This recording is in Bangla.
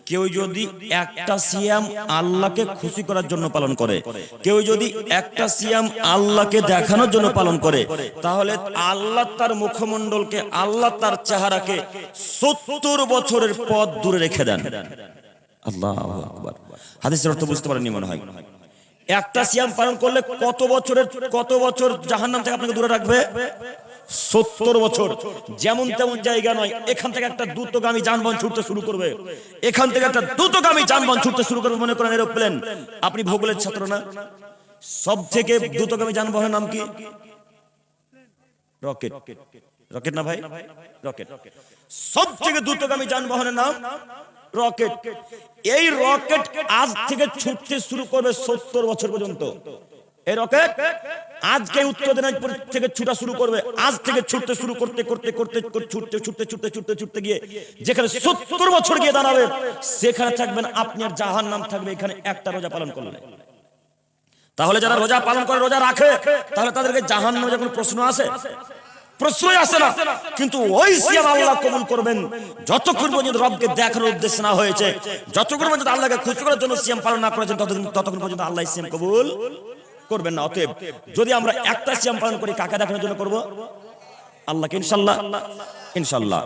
কেউ যদি একটা সিয়াম আল্লাহকে খুশি করার জন্য পালন করে, কেউ যদি একটা সিয়াম আল্লাহকে দেখানোর জন্য পালন করে, তাহলে আল্লাহ তার মুখমণ্ডলকে, আল্লাহ তার চেহারাকে 70 বছরের পথ দূরে রেখে দেন। আল্লাহু আকবার। হাদিসের অর্থ বুঝতে পারেননি মনে হয়। একটা সিয়াম পালন করলে কত বছর জাহান্নাম থেকে আপনাকে দূরে রাখবে? 70 বছর। যেমন তেমন জায়গা নয়, এখান থেকে একটা দ্রুতগামী যানবাহন ছুটতে শুরু করবে, এখান থেকে একটা দ্রুতগামী যানবাহন ছুটতে শুরু করবে। মনে করেন এরোপ্লেন, আপনি ভূগোলের ছাত্র না? সব থেকে দ্রুতগামী যানবাহনের নাম কি? রকেট। রকেট না ভাই? রকেট। সব থেকে দ্রুতগামী যানবাহনের নাম রকেট। এই রকেট আজ থেকে ছুটতে শুরু করবে 70 বছর পর্যন্ত। এই রকেট আজকে উত্তর দিনাজপুর থেকে ছুটা শুরু করবে। আজ থেকে ছুটতে শুরু ছুটতে গিয়ে যেখানে 70 বছর গিয়ে দাঁড়াবে, সেখানে থাকবেন আপনি আর জাহান্নাম থাকবে এখানে একটা রোজা পালন করলে। তাহলে যারা রোজা পালন করে, রোজা রাখে, তাহলে তাদেরকে জাহান্নামে যখন প্রশ্ন আসে, প্রশ্নই আসে না। কিন্তু ওই সিয়াম আল্লাহ কবুল করবেন যতক্ষণ পর্যন্ত রবকে দেখার উদ্দেশ্য না হয়েছে, যতক্ষণ পর্যন্ত আল্লাহকে খুশি করার জন্য সিয়াম পালন না করেছেন, ততক্ষণ পর্যন্ত আল্লাহ সিয়াম কবুল করবেন না। অতএব যদি আমরা একটা সিয়াম পালন করি, কাকে দেখানোর জন্য করব? আল্লাহকে, ইনশাআল্লাহ।